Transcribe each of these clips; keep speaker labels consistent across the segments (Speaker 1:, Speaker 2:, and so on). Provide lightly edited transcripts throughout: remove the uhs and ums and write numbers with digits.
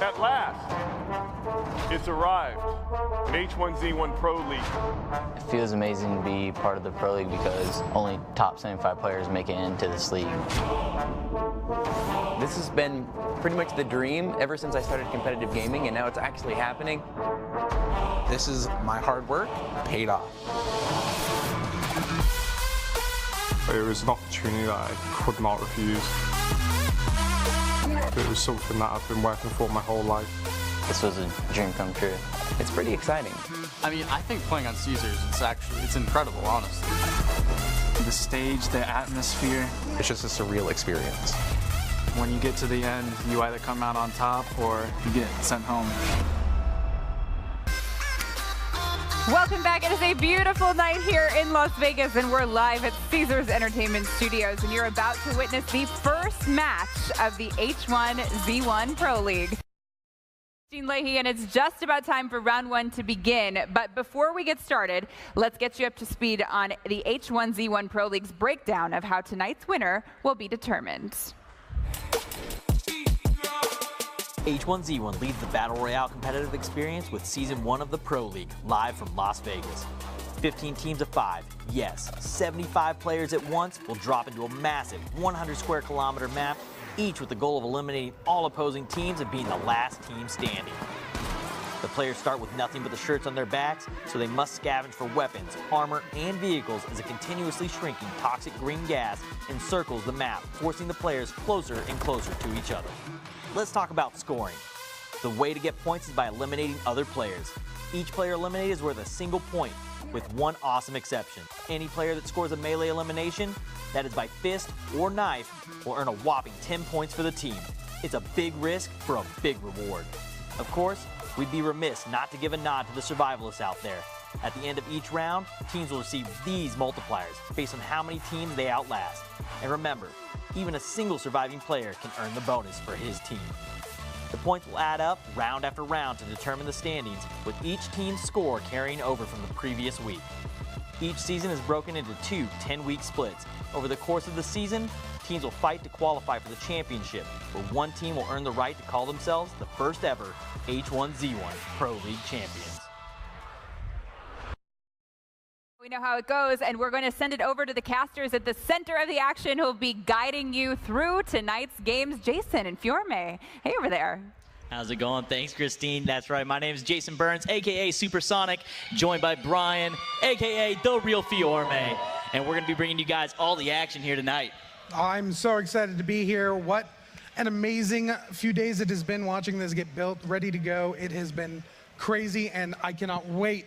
Speaker 1: At last, it's arrived. An H1Z1 Pro League.
Speaker 2: It feels amazing to be part of the Pro League because only top 75 players make it into this league.
Speaker 3: This has been pretty much the dream ever since I started competitive gaming, and now it's actually happening.
Speaker 4: This is my hard work paid off.
Speaker 5: It was an opportunity that I could not refuse. It was something that I've been working for my whole life.
Speaker 2: This was a dream come true.
Speaker 3: It's pretty exciting.
Speaker 6: I mean, I think playing on Caesars, it's incredible, honestly. The stage, the atmosphere.
Speaker 4: It's just a surreal experience.
Speaker 6: When you get to the end, you either come out on top or you get sent home.
Speaker 7: Welcome back. It is a beautiful night here in Las Vegas, and we're live at Caesars Entertainment Studios, and you're about to witness the first match of the H1Z1 Pro League. Leahy, and it's just about time for round one to begin. But before we get started, let's get you up to speed on the H1Z1 Pro League's breakdown of how tonight's winner will be determined.
Speaker 8: H1Z1 leads the Battle Royale competitive experience with Season 1 of the Pro League, live from Las Vegas. 15 teams of 5, yes, 75 players at once will drop into a massive 100 square kilometer map, each with the goal of eliminating all opposing teams and being the last team standing. The players start with nothing but the shirts on their backs, so they must scavenge for weapons, armor, and vehicles as a continuously shrinking toxic green gas encircles the map, forcing the players closer and closer to each other. Let's talk about scoring. The way to get points is by eliminating other players. Each player eliminated is worth a single point, with one awesome exception. Any player that scores a melee elimination, that is by fist or knife, will earn a whopping 10 points for the team. It's a big risk for a big reward. Of course, we'd be remiss not to give a nod to the survivalists out there. At the end of each round, teams will receive these multipliers based on how many teams they outlast. And remember, even a single surviving player can earn the bonus for his team. The points will add up round after round to determine the standings, with each team's score carrying over from the previous week. Each season is broken into 2 10-week splits. Over the course of the season, teams will fight to qualify for the championship, where one team will earn the right to call themselves the first ever H1Z1 Pro League champions.
Speaker 7: We know how it goes, and we're going to send it over to the casters at the center of the action who will be guiding you through tonight's games. Jason and Fiorme, hey over there.
Speaker 8: How's it going? Thanks, Christine. That's right. My name is Jason Burns, a.k.a. Supersonic, joined by Brian, a.k.a. The Real Fiorme. And we're going to be bringing you guys all the action here tonight.
Speaker 9: I'm so excited to be here. What an amazing few days it has been watching this get built, ready to go. It has been crazy, and I cannot wait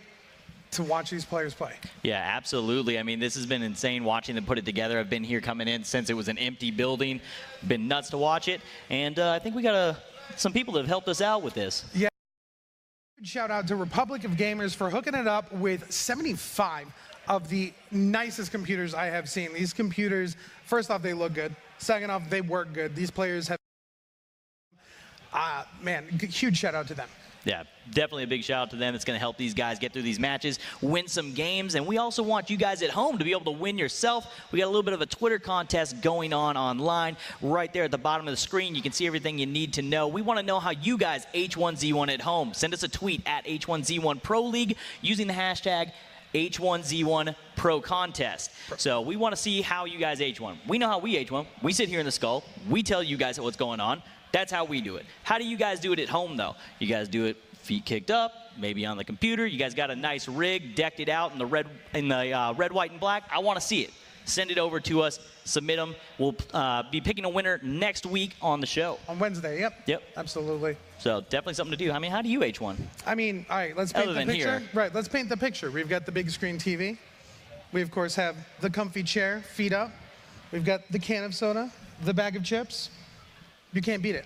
Speaker 9: to watch these players play.
Speaker 8: Yeah, absolutely. I mean, this has been insane watching them put it together. I've been here coming in since it was an empty building. Been nuts to watch it. And I think we got some people that have helped us out with this.
Speaker 9: Yeah. Shout out to Republic of Gamers for hooking it up with 75 of the nicest computers I have seen. These computers, first off, they look good. Second off, they work good. These players have, man, huge shout out to them.
Speaker 8: Yeah, definitely a big shout out to them. It's going to help these guys get through these matches, win some games, and we also want you guys at home to be able to win yourself. We got a little bit of a Twitter contest going on online. Right there at the bottom of the screen, you can see everything you need to know. We want to know how you guys H1Z1 at home. Send us a tweet at H1Z1 Pro League using the hashtag H1Z1 Pro Contest. So we want to see how you guys H1. We know how we H1. We sit here in the skull. We tell you guys what's going on. That's how we do it. How do you guys do it at home, though? You guys do it feet kicked up, maybe on the computer. You guys got a nice rig, decked it out in the red, white, and black. I want to see it. Send it over to us. Submit them. We'll be picking a winner next week on the show.
Speaker 9: On Wednesday, yep.
Speaker 8: Yep.
Speaker 9: Absolutely.
Speaker 8: So definitely something to do. I mean, how do you H1?
Speaker 9: I mean, all right, let's paint the picture.
Speaker 8: Here.
Speaker 9: Right, let's paint the picture. We've got the big screen TV. We, of course, have the comfy chair, feet up. We've got the can of soda, the bag of chips. You can't beat it.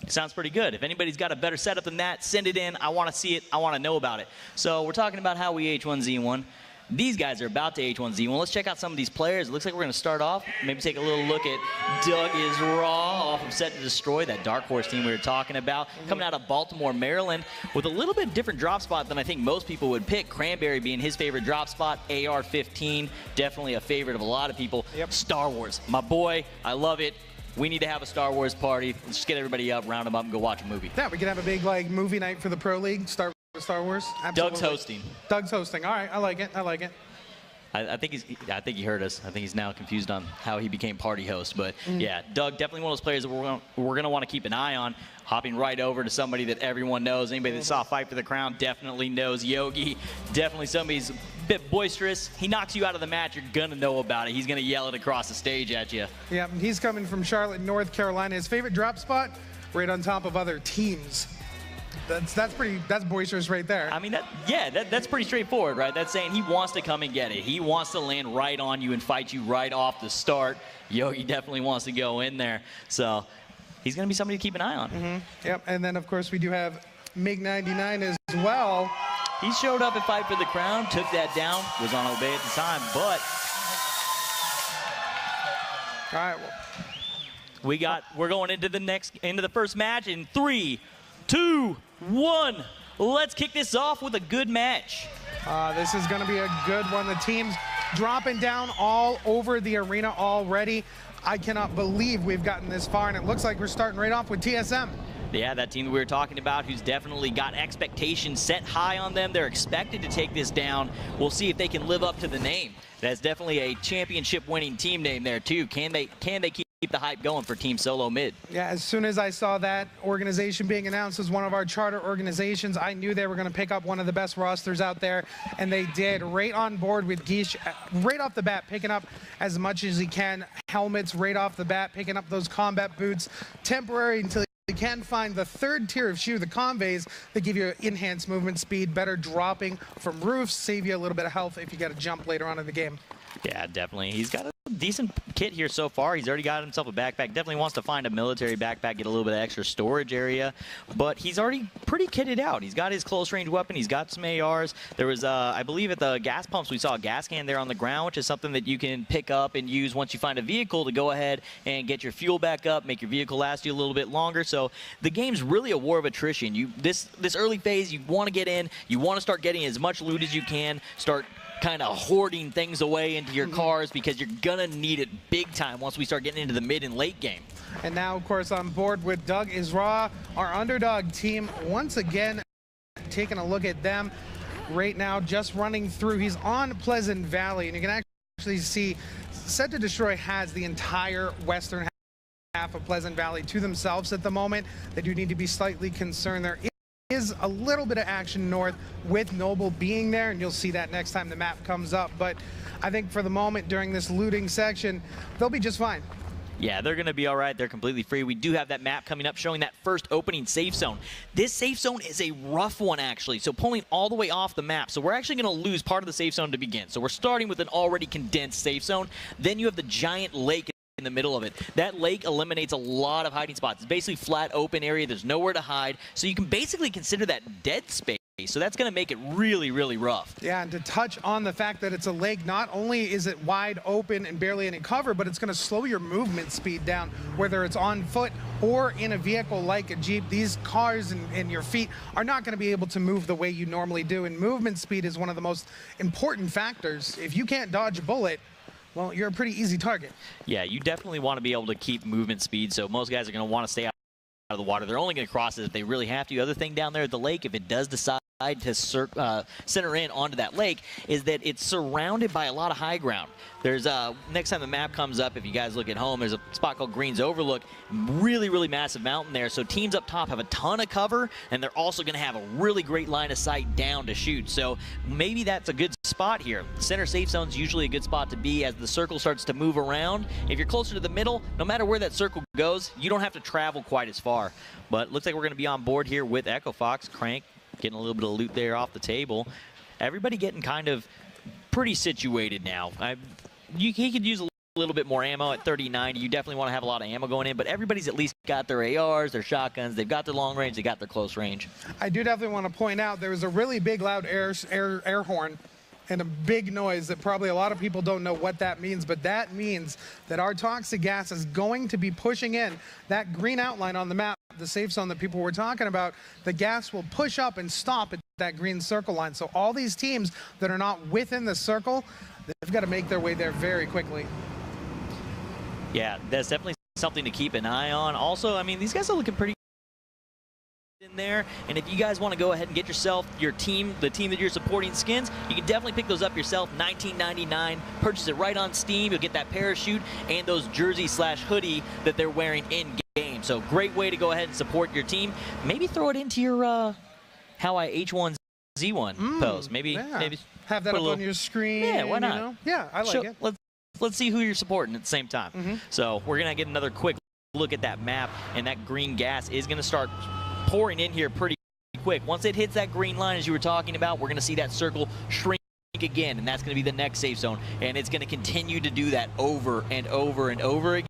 Speaker 8: Sounds pretty good. If anybody's got a better setup than that, send it in. I want to see it. I want to know about it. So we're talking about how we H1Z1. These guys are about to H1Z1. Let's check out some of these players. It looks like we're going to start off, maybe take a little look at Doug is Raw off of Set to Destroy, that Dark Horse team we were talking about. Coming out of Baltimore, Maryland, with a little bit different drop spot than I think most people would pick. Cranberry being his favorite drop spot, AR-15, definitely a favorite of a lot of people. Yep. Star Wars, my boy, I love it. We need to have a Star Wars party. Let's just get everybody up, round them up, and go watch a movie.
Speaker 9: Yeah, we can have a big like movie night for the Pro League. Start with Star Wars. Absolutely.
Speaker 8: Doug's hosting.
Speaker 9: Doug's hosting. All right, I like it. I like it.
Speaker 8: I think he heard us. I think he's now confused on how he became party host. But yeah, Doug, definitely one of those players that we're gonna want to keep an eye on. Hopping right over to somebody that everyone knows. Anybody that saw Fight for the Crown definitely knows Yogi. Definitely somebody's a bit boisterous. He knocks you out of the match, you're gonna know about it. He's gonna yell it across the stage at you.
Speaker 9: Yeah, he's coming from Charlotte, North Carolina. His favorite drop spot, right on top of other teams. That's boisterous right there.
Speaker 8: I mean, that's pretty straightforward, right? That's saying he wants to come and get it. He wants to land right on you and fight you right off the start. Yogi definitely wants to go in there. So he's going to be somebody to keep an eye on.
Speaker 9: Yep, and then, of course, we do have MiG-99 as well.
Speaker 8: He showed up at Fight for the Crown, took that down, was on Obey at the time, but
Speaker 9: all right,
Speaker 8: we're going into the first match in 3, 2, 1. Let's kick this off with a good match.
Speaker 9: This is going to be a good one. The teams dropping down all over the arena already. I cannot believe we've gotten this far, and it looks like we're starting right off with TSM.
Speaker 8: Yeah, that team that we were talking about who's definitely got expectations set high on them. They're expected to take this down. We'll see if they can live up to the name. That's definitely a championship-winning team name there, too. Can they keep the hype going for Team Solo Mid?
Speaker 9: Yeah, as soon as I saw that organization being announced as one of our charter organizations, I knew they were going to pick up one of the best rosters out there, and they did. Right on board with Guiche, right off the bat, picking up as much as he can. Helmets right off the bat, picking up those combat boots, temporary until you can find the third tier of shoe, the conveys, that give you enhanced movement speed, better dropping from roofs, save you a little bit of health if you got to jump later on in the game.
Speaker 8: Yeah, definitely. He's got a decent kit here so far. He's already got himself a backpack. Definitely wants to find a military backpack, get a little bit of extra storage area. But he's already pretty kitted out. He's got his close-range weapon. He's got some ARs. There was, I believe, at the gas pumps, we saw a gas can there on the ground, which is something that you can pick up and use once you find a vehicle to go ahead and get your fuel back up, make your vehicle last you a little bit longer. So the game's really a war of attrition. This early phase, you want to get in. You want to start getting as much loot as you can. Start kind of hoarding things away into your cars because you're gonna need it big time once we start getting into the mid and late game.
Speaker 9: And now, of course, on board with Doug is Raw, our underdog team. Once again, taking a look at them right now, just running through. He's on Pleasant Valley, and you can actually see Set to Destroy has the entire western half of Pleasant Valley to themselves at the moment. They do need to be slightly concerned. There is a little bit of action north with Noble being there, and you'll see that next time the map comes up. But I think for the moment during this looting section, they'll be just fine.
Speaker 8: Yeah, they're going to be all right. They're completely free. We do have that map coming up showing that first opening safe zone. This safe zone is a rough one, actually, so pulling all the way off the map. So we're actually going to lose part of the safe zone to begin. So we're starting with an already condensed safe zone. Then you have the giant lake in the middle of it. That lake eliminates a lot of hiding spots. It's basically flat open area. There's nowhere to hide. So you can basically consider that dead space. So that's going to make it really, really rough.
Speaker 9: Yeah, and to touch on the fact that it's a lake, not only is it wide open and barely any cover, but it's going to slow your movement speed down, whether it's on foot or in a vehicle like a Jeep. These cars and your feet are not going to be able to move the way you normally do, and movement speed is one of the most important factors. If you can't dodge a bullet, well, you're a pretty easy target.
Speaker 8: Yeah, you definitely want to be able to keep movement speed, so most guys are going to want to stay out of the water. They're only going to cross it if they really have to. Other thing down there at the lake, if it does decide to center in onto that lake, is that it's surrounded by a lot of high ground. There's next time the map comes up, if you guys look at home, there's a spot called Green's Overlook, really, really massive mountain there. So teams up top have a ton of cover, and they're also going to have a really great line of sight down to shoot. So maybe that's a good spot here. Center safe zone is usually a good spot to be as the circle starts to move around. If you're closer to the middle, no matter where that circle goes, you don't have to travel quite as far. But looks like we're going to be on board here with Echo Fox, Crank, getting a little bit of loot there off the table. Everybody getting kind of pretty situated now. He could use a little bit more ammo at 30-90. You definitely want to have a lot of ammo going in, but everybody's at least got their ARs, their shotguns, they've got their long range, they got their close range.
Speaker 9: I do definitely want to point out there was a really big loud air horn and a big noise that probably a lot of people don't know what that means, but that means that our toxic gas is going to be pushing in that green outline on the map, the safe zone that people were talking about. The gas will push up and stop at that green circle line. So all these teams that are not within the circle, they've got to make their way there very quickly.
Speaker 8: Yeah, that's definitely something to keep an eye on. Also, I mean, these guys are looking pretty in there, and if you guys want to go ahead and get yourself your team, the team that you're supporting skins, you can definitely pick those up yourself. $19.99. Purchase it right on Steam. You'll get that parachute and those jersey/hoodie that they're wearing in game. So great way to go ahead and support your team. Maybe throw it into your how I H1Z1 post. Maybe
Speaker 9: have that up on your screen.
Speaker 8: Yeah, why not?
Speaker 9: You know? Yeah, I like it.
Speaker 8: Let's see who you're supporting at the same time. So we're gonna get another quick look at that map, and that green gas is gonna start pouring in here pretty quick. Once it hits that green line, as you were talking about, we're going to see that circle shrink again, and that's going to be the next safe zone. And it's going to continue to do that over and over and over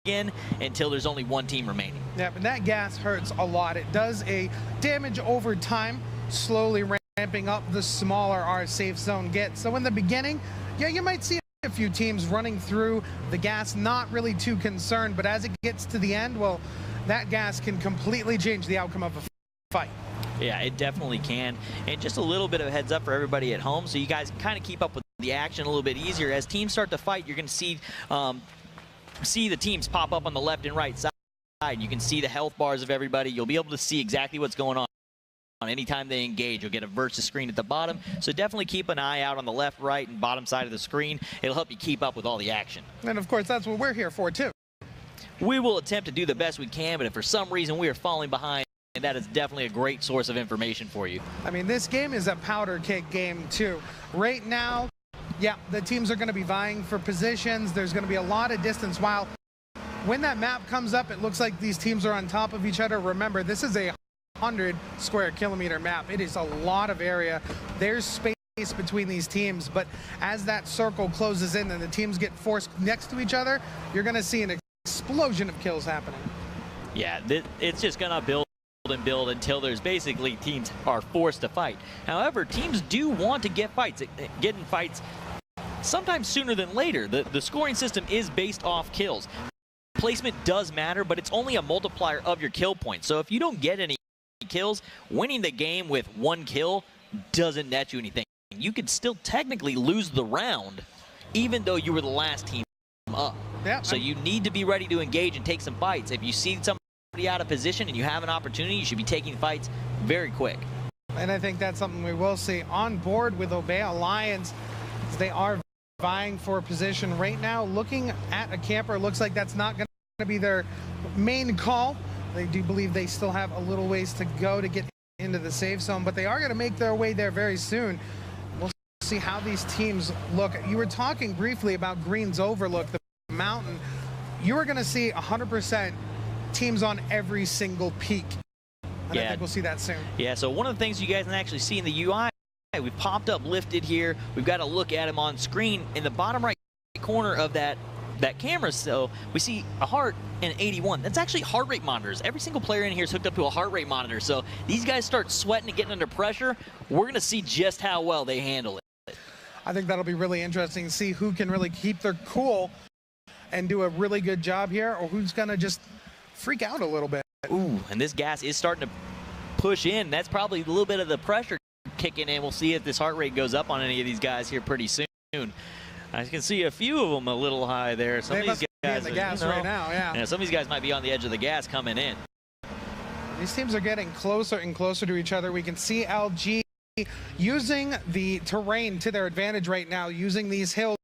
Speaker 8: again until there's only one team remaining.
Speaker 9: Yeah, but that gas hurts a lot. It does a damage over time, slowly ramping up the smaller our safe zone gets. So in the beginning, yeah, you might see a few teams running through the gas, not really too concerned, but as it gets to the end, well, that gas can completely change the outcome of a fight.
Speaker 8: Yeah, it definitely can. And just a little bit of a heads up for everybody at home, so you guys kind of keep up with the action a little bit easier. As teams start to fight, you're going to see the teams pop up on the left and right side. You can see the health bars of everybody. You'll be able to see exactly what's going on. Anytime they engage, you'll get a versus screen at the bottom. So definitely keep an eye out on the left, right, and bottom side of the screen. It'll help you keep up with all the action.
Speaker 9: And of course, that's what we're here for, too.
Speaker 8: We will attempt to do the best we can, but if for some reason we are falling behind, that is definitely a great source of information for you.
Speaker 9: I mean, this game is a powder keg game, too. Right now, yeah, the teams are going to be vying for positions. There's going to be a lot of distance. While when that map comes up, it looks like these teams are on top of each other. Remember, this is a 100 square kilometer map. It is a lot of area. There's space between these teams, but as that circle closes in and the teams get forced next to each other, you're going to see an explosion of kills happening.
Speaker 8: Yeah, it's just going to build and build until there's basically teams are forced to fight. However, teams do want to get in fights sometimes sooner than later. The scoring system is based off kills. Placement does matter, but it's only a multiplier of your kill points. So if you don't get any kills, winning the game with one kill doesn't net you anything. You could still technically lose the round even though you were the last team up. Yeah, so you need to be ready to engage and take some fights. If you see somebody out of position and you have an opportunity, you should be taking fights very quick.
Speaker 9: And I think that's something we will see on board with Obey Alliance. They are vying for a position right now. Looking at a camper, looks like that's not going to be their main call. They do believe they still have a little ways to go to get into the safe zone, but they are going to make their way there very soon. We'll see how these teams look. You were talking briefly about Green's Overlook, the mountain. You are going to see 100% teams on every single peak. And I think we'll see that soon.
Speaker 8: Yeah, so one of the things you guys can actually see in the UI, we've popped up lifted here. We've got to look at them on screen. In the bottom right corner of that camera, so we see a heart and 81. That's actually heart rate monitors. Every single player in here is hooked up to a heart rate monitor. So these guys start sweating and getting under pressure. We're going to see just how well they handle it.
Speaker 9: I think that'll be really interesting to see who can really keep their cool and do a really good job here, or who's going to just freak out a little bit.
Speaker 8: Ooh, and this gas is starting to push in. That's probably a little bit of the pressure kicking in. We'll see if this heart rate goes up on any of these guys here pretty soon. I can see a few of them a little high there. Some of these guys
Speaker 9: in the gas right now,
Speaker 8: yeah. Some of these guys might be on the edge of the gas coming in.
Speaker 9: These teams are getting closer and closer to each other. We can see LG using the terrain to their advantage right now, using these hills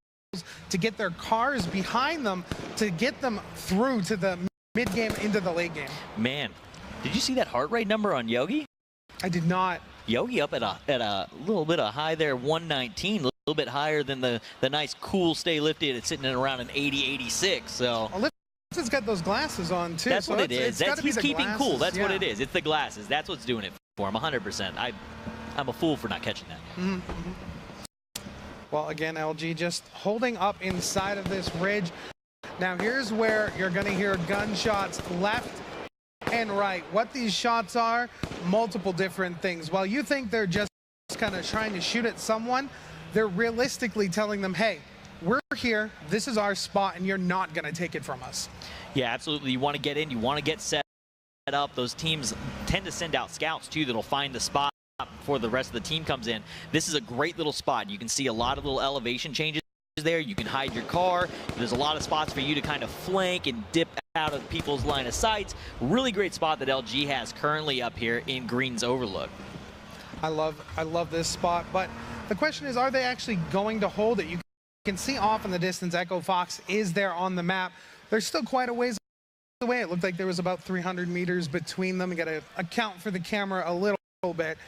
Speaker 9: to get their cars behind them to get them through to the mid-game into the late game.
Speaker 8: Man, did you see that heart rate number on Yogi?
Speaker 9: I did not.
Speaker 8: Yogi up at a little bit of high there, 119, a little bit higher than the nice cool stay lifted. It's sitting at around an 80, 86. So
Speaker 9: Lifton's got those glasses on too.
Speaker 8: That's
Speaker 9: so
Speaker 8: what it is. He's keeping
Speaker 9: glasses.
Speaker 8: cool. That's what it is. It's the glasses. That's what's doing it for him. 100%. I'm a fool for not catching that.
Speaker 9: Well, again, LG just holding up inside of this ridge. Now here's where you're going to hear gunshots left and right. What these shots are, multiple different things. While you think they're just kind of trying to shoot at someone, they're realistically telling them, hey, we're here, this is our spot, and you're not going to take it from us.
Speaker 8: Yeah, absolutely. You want to get in, you want to get set up. Those teams tend to send out scouts too that'll find the spot before the rest of the team comes in. This is a great little spot. You can see a lot of little elevation changes there. You can hide your car. There's a lot of spots for you to kind of flank and dip out of people's line of sight. Really great spot that LG has currently up here in Green's Overlook.
Speaker 9: I love this spot, but the question is, are they actually going to hold it? You can see off in the distance, Echo Fox is there on the map. They're still quite a ways away. It looked like there was about 300 meters between them. You got to account for the camera a little bit,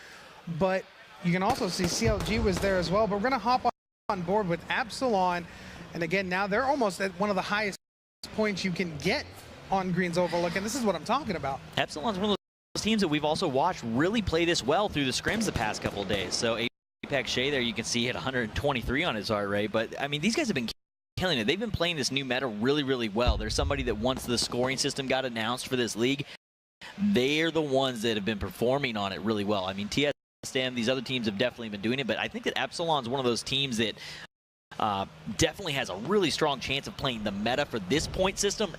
Speaker 9: but you can also see CLG was there as well. But we're going to hop on board with Epsilon, and again, now they're almost at one of the highest points you can get on Green's Overlook, and this is what I'm talking about.
Speaker 8: Epsilon's one of those teams that we've also watched really play this well through the scrims the past couple of days. So Apex Shea there, you can see hit 123 on his heart rate, but I mean, these guys have been killing it. They've been playing this new meta really well. There's somebody that once the scoring system got announced for this league, they're the ones that have been performing on it really well. I mean, TSM, these other teams have definitely been doing it, but I think that Epsilon's one of those teams that definitely has a really strong chance of playing the meta for this point system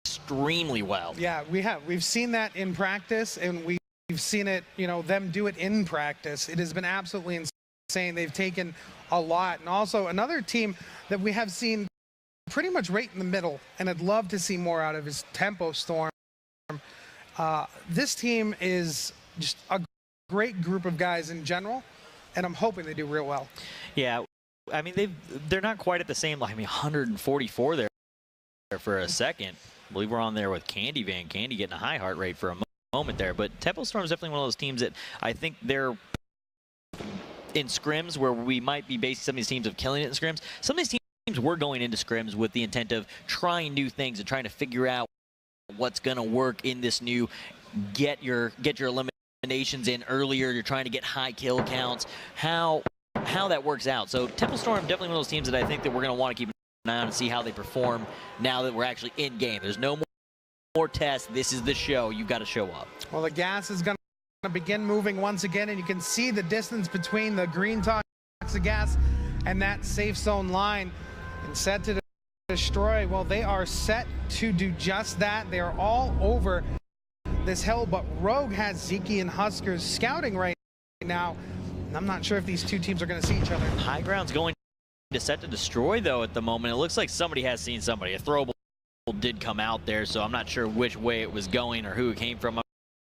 Speaker 8: extremely well.
Speaker 9: Yeah, we've seen that in practice, and we've seen it, you know, them do it in practice. It has been absolutely insane. They've taken a lot. And also another team that we have seen pretty much right in the middle, and I'd love to see more out of, is Tempo Storm. This team is just a great group of guys in general, and I'm hoping they do real well.
Speaker 8: Yeah, I mean, they're not quite at the same, I mean, 144 there for a second. I believe we're on there with Candy Van. Candy getting a high heart rate for a moment there. But Tempo Storm is definitely one of those teams that I think they're in scrims where we might be basing some of these teams of killing it in scrims. Some of these teams were going into scrims with the intent of trying new things and trying to figure out what's going to work in this new get your eliminations in earlier. You're trying to get high kill counts. How that works out. So Tempo Storm definitely one of those teams that I think that we're going to want to keep an eye on and see how they perform now that we're actually in game. There's no more tests. This is the show. You've got to show up.
Speaker 9: Well, the gas is going to begin moving once again, and you can see the distance between the green toxic gas and that safe zone line. And set to destroy, well, they are set to do just that. They are all over this hill, but Rogue has Zeke and Huskers scouting right now. I'm not sure if these two teams are going to see each other.
Speaker 8: High ground's going to set to destroy, though, at the moment. It looks like somebody has seen somebody. A throwable did come out there, so I'm not sure which way it was going or who it came from.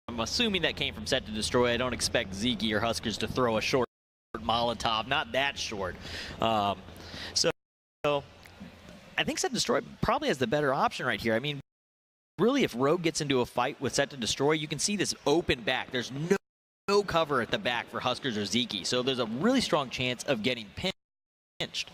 Speaker 8: I'm assuming that came from set to destroy. I don't expect Zeke or Huskers to throw a short Molotov, not that short. So I think set to destroy probably has the better option right here. I mean, really, if Rogue gets into a fight with set to destroy, you can see this open back. There's no cover at the back for Huskers or Zeke, so there's a really strong chance of getting pinched.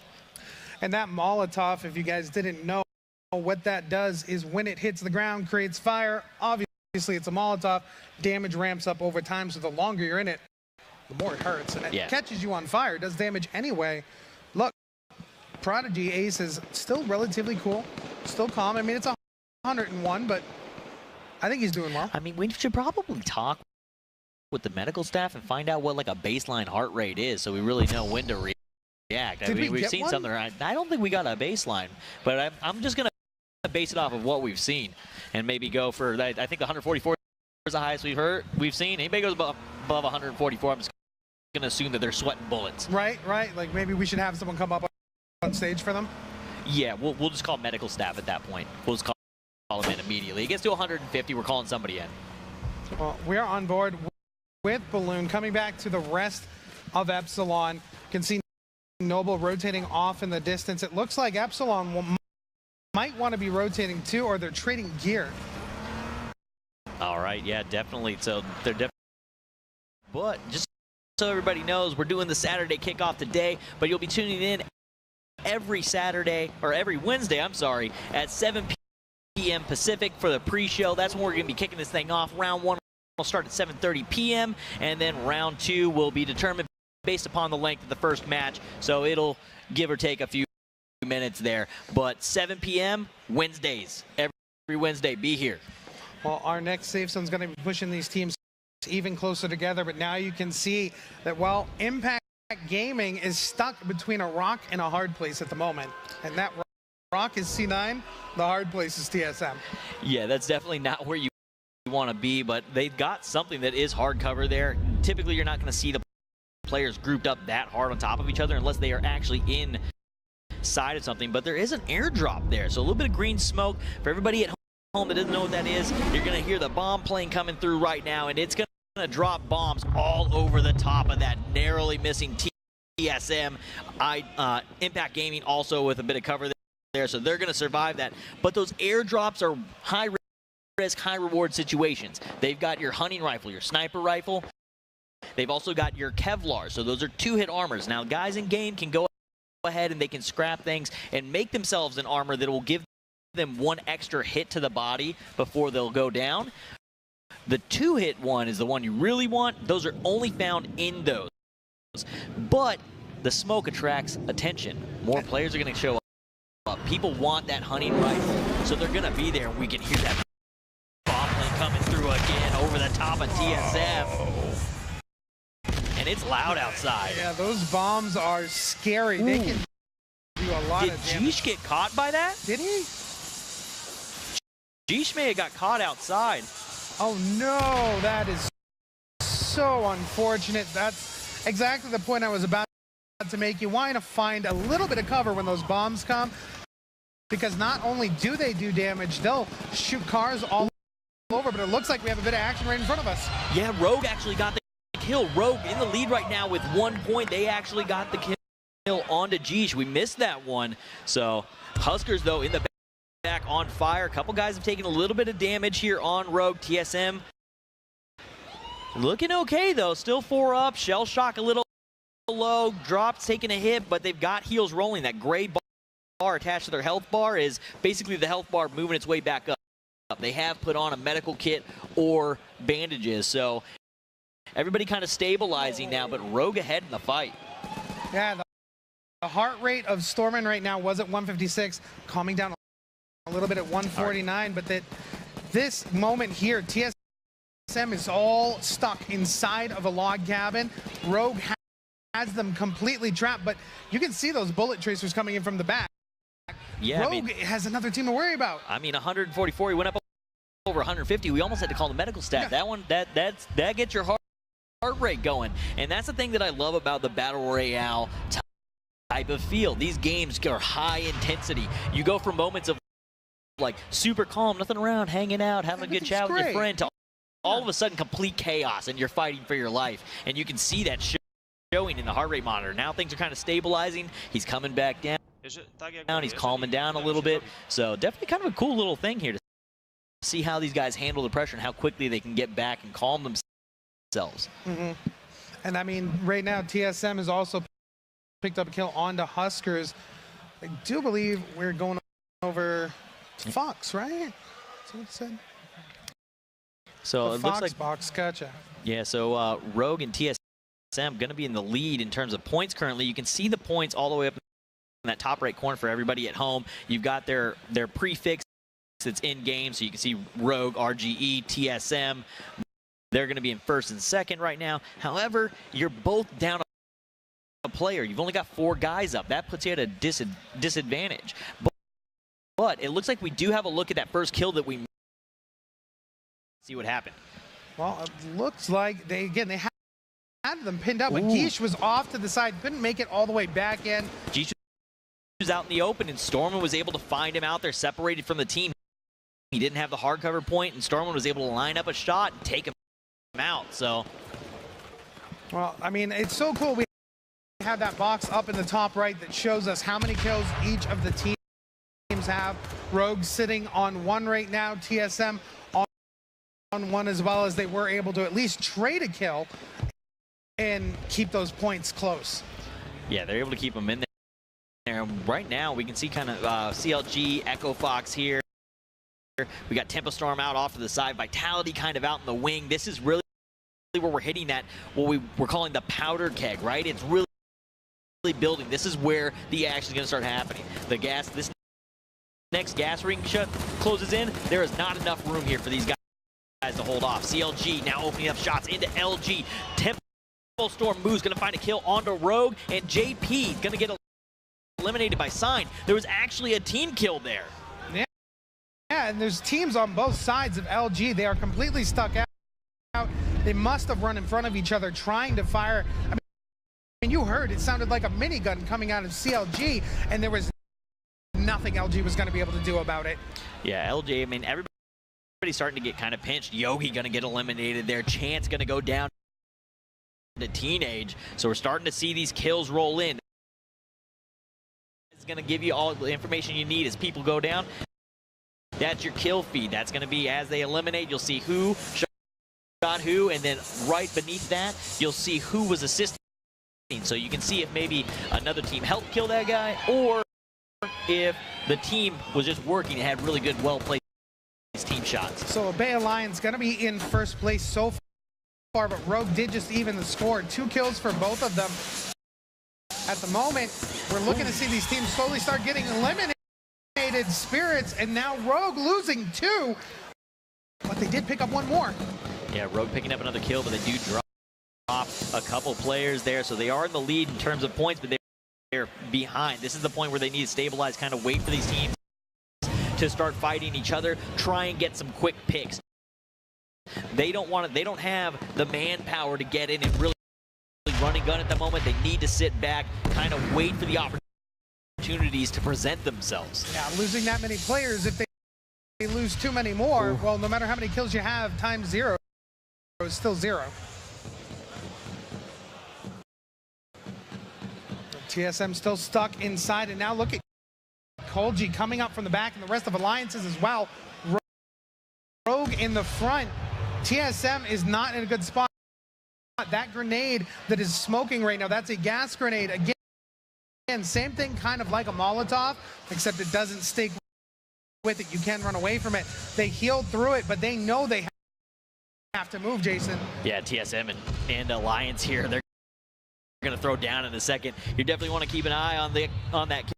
Speaker 9: And that Molotov, if you guys didn't know, what that does is when it hits the ground, creates fire. Obviously, it's a Molotov. Damage ramps up over time, so the longer you're in it, the more it hurts. And it catches you on fire, does damage anyway. Look, Prodigy Ace is still relatively cool, still calm. I mean, it's 101, but I think he's doing well.
Speaker 8: I mean, we should probably talk with the medical staff and find out what like a baseline heart rate is, so we really know when to react. I mean, we've seen one? Something. I don't think we got a baseline, but I'm just gonna base it off of what we've seen and maybe go for that. I think 144 is the highest we've seen. Anybody goes above 144, I'm just gonna assume that they're sweating bullets.
Speaker 9: Right. Like maybe we should have someone come up on stage for them.
Speaker 8: Yeah, we'll just call medical staff at that point. We'll just call them in immediately. It gets to 150, we're calling somebody in.
Speaker 9: Well, we are on board with Balloon. Coming back to the rest of Epsilon, you can see Noble rotating off in the distance. It looks like Epsilon might want to be rotating too, or they're trading gear.
Speaker 8: All right, yeah, definitely. So they're definitely. But just so everybody knows, we're doing the Saturday kickoff today, but you'll be tuning in every Saturday, or every Wednesday, I'm sorry, at 7 p.m. Pacific for the pre-show. That's when we're going to be kicking this thing off. Round one will start at 7:30 p.m., and then round two will be determined based upon the length of the first match, so it'll give or take a few minutes there. But 7 p.m. Wednesdays, every Wednesday, be here.
Speaker 9: Well, our next safe zone is going to be pushing these teams even closer together, but now you can see that while Impact Gaming is stuck between a rock and a hard place at the moment, and that rock is C9, the hard place is TSM.
Speaker 8: Yeah, that's definitely not where you want to be, but they've got something that is hard cover there. Typically, you're not going to see the players grouped up that hard on top of each other unless they are actually inside of something, but there is an airdrop there, so a little bit of green smoke for everybody at home that doesn't know what that is, you're going to hear the bomb plane coming through right now, and it's going to drop bombs all over the top of that narrowly missing TSM. Impact Gaming also with a bit of cover there, so they're going to survive that. But those airdrops are high-risk, high-reward situations. They've got your hunting rifle, your sniper rifle. They've also got your Kevlar, so those are 2-hit armors. Now, guys in game can go ahead and they can scrap things and make themselves an armor that will give them one extra hit to the body before they'll go down. The 2-hit one is the one you really want. Those are only found in those. But the smoke attracts attention. More players are going to show up. People want that hunting rifle, so they're going to be there, and we can hear that bomb plane coming through again over the top of TSM. And it's loud outside.
Speaker 9: Yeah, those bombs are scary. Ooh. They can do a lot of damage.
Speaker 8: Did Jeesh get caught by that?
Speaker 9: Did he?
Speaker 8: Jeesh may have got caught outside.
Speaker 9: Oh no, that is so unfortunate. That's exactly the point I was about to make. You want to find a little bit of cover when those bombs come, because not only do they do damage, they'll shoot cars all over, but it looks like we have a bit of action right in front of us.
Speaker 8: Yeah, Rogue actually got the kill. Rogue in the lead right now with 1 point. They actually got the kill onto Jeesh. We missed that one. So Huskers, though, in the back on fire. A couple guys have taken a little bit of damage here on Rogue. TSM looking okay, though. Still 4 up. Shell Shock a little low. Drops taking a hit, but they've got heals rolling. That gray bar attached to their health bar is basically the health bar moving its way back up. They have put on a medical kit or bandages, so everybody kind of stabilizing now, but Rogue ahead in the fight.
Speaker 9: Yeah, the heart rate of Stormin right now was at 156, calming down a little bit at 149, but this moment here, TSM is all stuck inside of a log cabin. Rogue has them completely trapped, but you can see those bullet tracers coming in from the back.
Speaker 8: Yeah,
Speaker 9: Rogue has another team to worry about.
Speaker 8: I mean, 144, he went up over 150. We almost had to call the medical stat. Yeah. That one, that gets your heart rate going. And that's the thing that I love about the Battle Royale type of feel. These games are high intensity. You go from moments of like super calm, nothing around, hanging out, having a good chat with your friend, to all of a sudden complete chaos, and you're fighting for your life. And you can see that showing in the heart rate monitor. Now things are kind of stabilizing. He's coming back down. He's calming down a little bit. So definitely kind of a cool little thing here to see how these guys handle the pressure and how quickly they can get back and calm themselves.
Speaker 9: Mm-hmm. And I mean, right now TSM has also picked up a kill onto Huskers. I do believe we're going over to Fox, right? That's what it said.
Speaker 8: So it looks like
Speaker 9: box, gotcha.
Speaker 8: Yeah, so Rogue and TSM going to be in the lead in terms of points currently. You can see the points all the way up in that top right corner for everybody at home. You've got their prefix that's in game, so you can see Rogue, RGE, TSM. They're going to be in first and second right now. However, you're both down a player. You've only got 4 guys up. That puts you at a disadvantage. But it looks like we do have a look at that first kill that we see what happened.
Speaker 9: Well, it looks like they had them pinned up, but Geesh was off to the side, couldn't make it all the way back in.
Speaker 8: Geesh was out in the open, and Stormin was able to find him out there, separated from the team. He didn't have the hardcover point, and Stormin was able to line up a shot and take him out. So,
Speaker 9: well, I mean, it's so cool. We have that box up in the top right that shows us how many kills each of the teams have. Rogue sitting on 1 right now, TSM on 1, as well as they were able to at least trade a kill and keep those points close.
Speaker 8: Yeah, they're able to keep them in there. Right now, we can see kind of CLG, Echo Fox here. We got Tempo Storm out off to the side, Vitality kind of out in the wing. This is really where we're hitting that, what we're calling the powder keg, right? It's really building. This is where the action is going to start happening. The gas, this next gas ring closes in. There is not enough room here for these guys to hold off. CLG now opening up shots into LG. Tempo Storm moves, going to find a kill onto Rogue, and JP going to get eliminated by Sign. There was actually a team kill there.
Speaker 9: Yeah, and there's teams on both sides of LG. They are completely stuck out. They must have run in front of each other trying to fire. I mean, you heard it sounded like a minigun coming out of CLG, and there was nothing LG was going to be able to do about it.
Speaker 8: Yeah, LG, I mean, everybody starting to get kind of pinched. Yogi going to get eliminated there. Chance going to go down to Teenage. So we're starting to see these kills roll in. It's going to give you all the information you need as people go down. That's your kill feed. That's going to be as they eliminate, you'll see who shot who, and then right beneath that, you'll see who was assisting. So you can see if maybe another team helped kill that guy, or if the team was just working and had really good, well-placed team shots.
Speaker 9: So Bay Alliance going to be in first place so far, but Rogue did just even the score. 2 kills for both of them. At the moment, we're looking to see these teams slowly start getting eliminated. Spirits, and now Rogue losing 2, but they did pick up 1 more.
Speaker 8: Yeah, Rogue picking up another kill, but they do drop a couple players there, so they are in the lead in terms of points, but they're behind. This is the point where they need to stabilize, kind of wait for these teams to start fighting each other, try and get some quick picks. They don't have the manpower to get in and really run and gun at the moment. They need to sit back, kind of wait for the opportunities to present themselves.
Speaker 9: Yeah, losing that many players, if they lose too many more, well, no matter how many kills you have, times 0 is still 0. TSM still stuck inside, and now look at Kolji coming up from the back, and the rest of Alliances as well. Rogue in the front. TSM is not in a good spot. That grenade that is smoking right now, that's a gas grenade. Again, same thing, kind of like a Molotov, except it doesn't stick with it. You can run away from it. They healed through it, but they know they have to move, Jason.
Speaker 8: Yeah, TSM and Alliance here, they're going to throw down in a second. You definitely want to keep an eye on that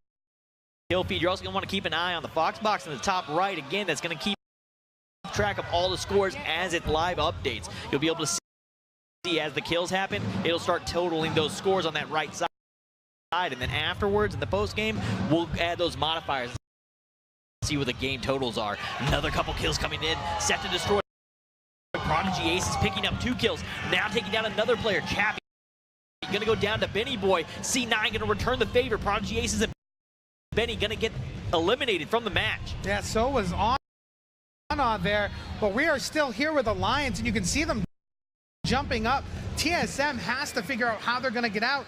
Speaker 8: kill feed. You're also going to want to keep an eye on the Fox box in the top right. Again, that's going to keep track of all the scores as it live updates. You'll be able to see as the kills happen, it'll start totaling those scores on that right side. And then afterwards, in the post game, we'll add those modifiers, see what the game totals are. Another couple kills coming in, set to destroy. Prodigy Ace is picking up 2 kills, now taking down another player. Chappie gonna go down to Benny Boy. C9 gonna return the favor. Prodigy Aces and Benny gonna get eliminated from the match.
Speaker 9: Yeah, so was on there, but we are still here with Alliance, and you can see them jumping up. TSM has to figure out how they're gonna get out.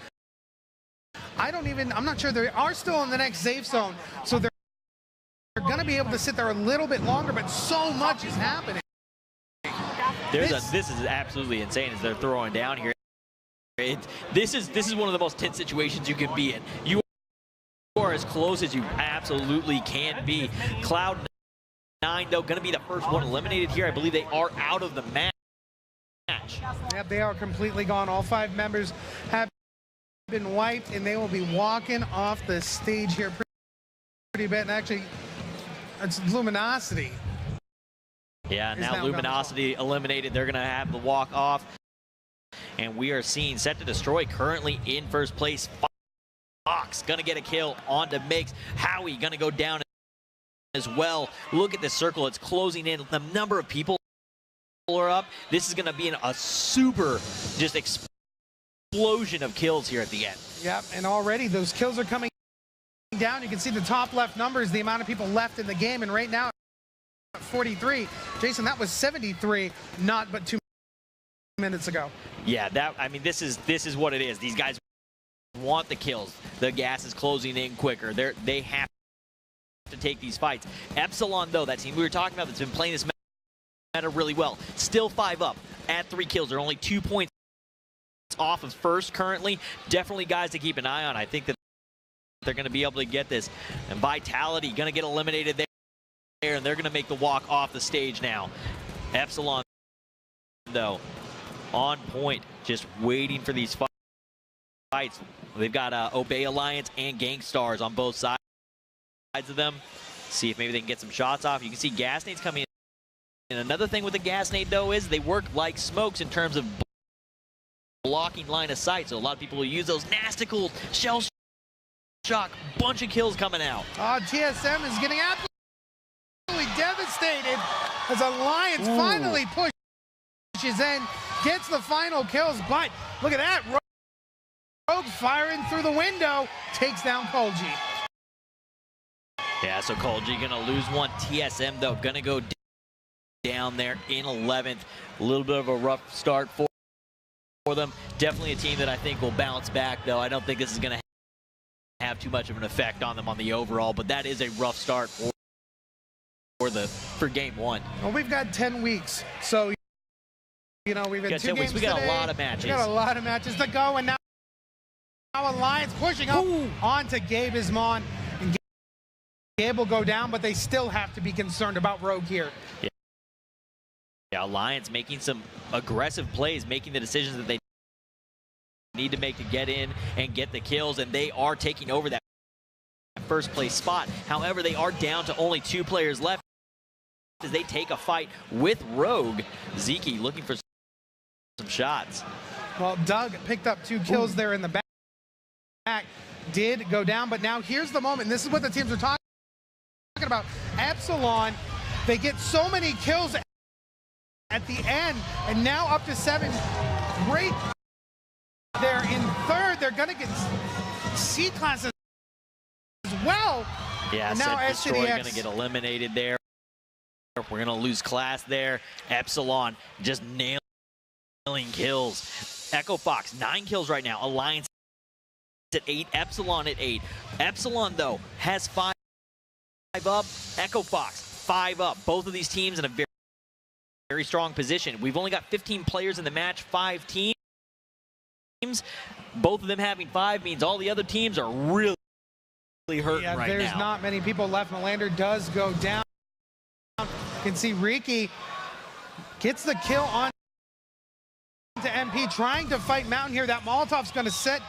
Speaker 9: I'm not sure they are still in the next safe zone, so they're going to be able to sit there a little bit longer, but so much is happening.
Speaker 8: This is absolutely insane as they're throwing down here. This is one of the most tense situations you can be in. You are as close as you absolutely can be. Cloud9, though, going to be the first one eliminated here. I believe they are out of the match.
Speaker 9: Yep, they are completely gone. All 5 members have been wiped, and they will be walking off the stage here pretty bad. And actually, it's Luminosity.
Speaker 8: Yeah, now Luminosity eliminated. They're going to have the walk off, and we are seeing Set to Destroy currently in first place. Fox going to get a kill onto Mix. Howie going to go down as well. Look at this circle. It's closing in. The number of people are up. This is going to be a super just explosion of kills here at the end.
Speaker 9: Yep, and already those kills are coming down. You can see the top left numbers, the amount of people left in the game, and right now 43. Jason, that was 73 not but 2 minutes ago.
Speaker 8: Yeah, this is what it is. These guys want the kills. The gas is closing in quicker. They have to take these fights. Epsilon, though, that team we were talking about that's been playing this meta really well, still 5 up at 3 kills. They're only 2 points off of first currently. Definitely guys to keep an eye on. I think that they're going to be able to get this. And Vitality going to get eliminated there, and they're going to make the walk off the stage now. Epsilon, though, on point, just waiting for these fights. They've got Obey Alliance and Gangstars on both sides of them. See if maybe they can get some shots off. You can see gas nades coming in. And another thing with the gas nade, though, is they work like smokes in terms of blocking line of sight. So a lot of people will use those nastical shell shock. Bunch of kills coming out.
Speaker 9: TSM is getting absolutely devastated as Alliance finally pushes in, gets the final kills, but look at that. Rogue firing through the window, takes down Kolji.
Speaker 8: Yeah, so Kolji gonna lose one. TSM, though, gonna go down there in 11th. A little bit of a rough start for them. Definitely a team that I think will bounce back, though. I don't think this is going to have too much of an effect on them on the overall, but that is a rough start for game one.
Speaker 9: Well, we've got 10 weeks, so you know we've had 2 games.
Speaker 8: We got
Speaker 9: today.
Speaker 8: a lot of matches.
Speaker 9: We got a lot of matches to go, and now Alliance pushing up onto Gabe Ismon. And Gabe will go down, but they still have to be concerned about Rogue here.
Speaker 8: Yeah, Alliance making some aggressive plays, making the decisions that they need to make to get in and get the kills, and they are taking over that first place spot. However, they are down to only 2 players left as they take a fight with Rogue. Zeke looking for some shots.
Speaker 9: Well, Doug picked up 2 kills there in the back. Did go down, but now here's the moment. This is what the teams are talking about. Epsilon, they get so many kills at the end, and now up to 7. Great. They're in 3rd. They're going to get C-Class as well.
Speaker 8: Yeah,
Speaker 9: and now
Speaker 8: Destroy going to get eliminated there. We're going to lose class there. Epsilon just nailing kills. Echo Fox, 9 kills right now. Alliance at 8. Epsilon at 8. Epsilon, though, has 5 up. Echo Fox, 5 up. Both of these teams in a very strong position. We've only got 15 players in the match, 5 teams. Both of them having 5 means all the other teams are really hurting right now.
Speaker 9: There's not many people left. Melander does go down. You can see Riki gets the kill on to MP, trying to fight Mountain here. That Molotov's going to set.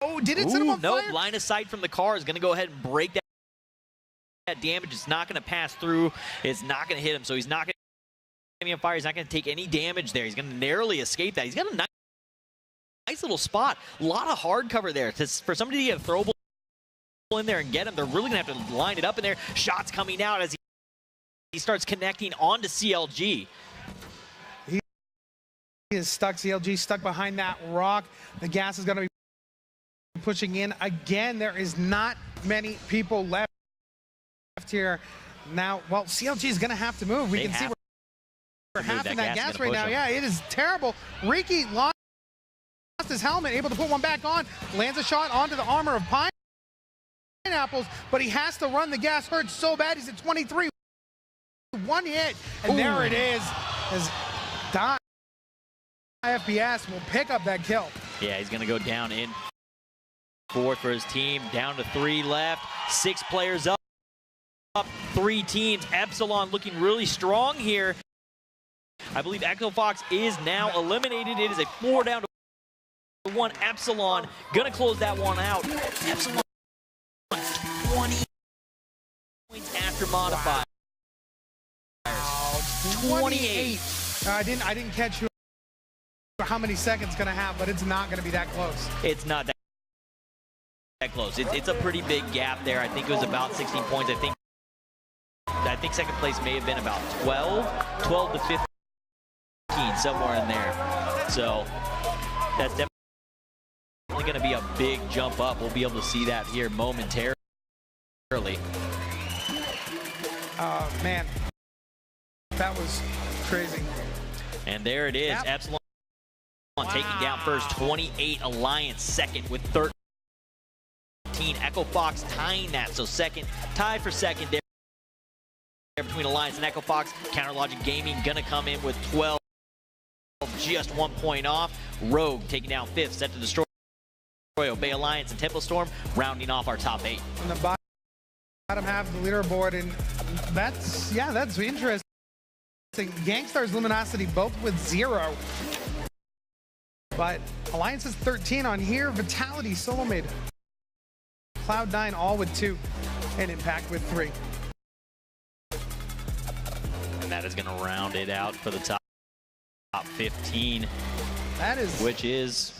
Speaker 9: Oh, did it set him on fire?
Speaker 8: No, line of sight from the car is going to go ahead and break that damage. It's not going to pass through. It's not going to hit him, so he's not going to be on fire. He's not going to take any damage there. He's going to narrowly escape that. He's got a nice little spot. A lot of hard cover there. For somebody to get a throwable in there and get him, they're really going to have to line it up in there. Shots coming out as he starts connecting onto CLG.
Speaker 9: He is stuck. CLG stuck behind that rock. The gas is going to be pushing in again. There is not many people left here now. Well, CLG is going to have to move. We can see we're half in that gas right now. Yeah, it is terrible. Riki lost his helmet, able to put one back on, lands a shot onto the armor of Pineapples, but he has to run. The gas hurts so bad. He's at 23. 1 hit, and there it is. As Die FPS will pick up that kill.
Speaker 8: Yeah, he's going to go down in 4th for his team. Down to 3 left. 6 players up. 3 teams. Epsilon looking really strong here. I believe Echo Fox is now eliminated. It is a 4 down to 1. Epsilon going to close that one out. Epsilon 20 points after modifier. 28.
Speaker 9: I didn't catch how many seconds going to have, but it's not going to be that close.
Speaker 8: It's not that close. It's a pretty big gap there. I think it was about 16 points. I think second place may have been about 12 to 15, somewhere in there. So that's definitely going to be a big jump up. We'll be able to see that here momentarily.
Speaker 9: Man. That was crazy.
Speaker 8: And there it is. Yep. Epsilon taking down first. 28. Alliance second with 13. Echo Fox tying that. So tied for second there between Alliance and Echo Fox. Counterlogic Gaming gonna come in with 12. Just 1 point off. Rogue taking down 5th. Set to destroy Obey Alliance and Temple Storm rounding off our top 8.
Speaker 9: On the bottom half of the leaderboard, and that's interesting. Gangstar's Luminosity both with 0. But Alliance is 13 on here. Vitality, Solo made. Cloud9 all with 2. And Impact with 3.
Speaker 8: And that is going to round it out for the top 15.
Speaker 9: That is...
Speaker 8: Which is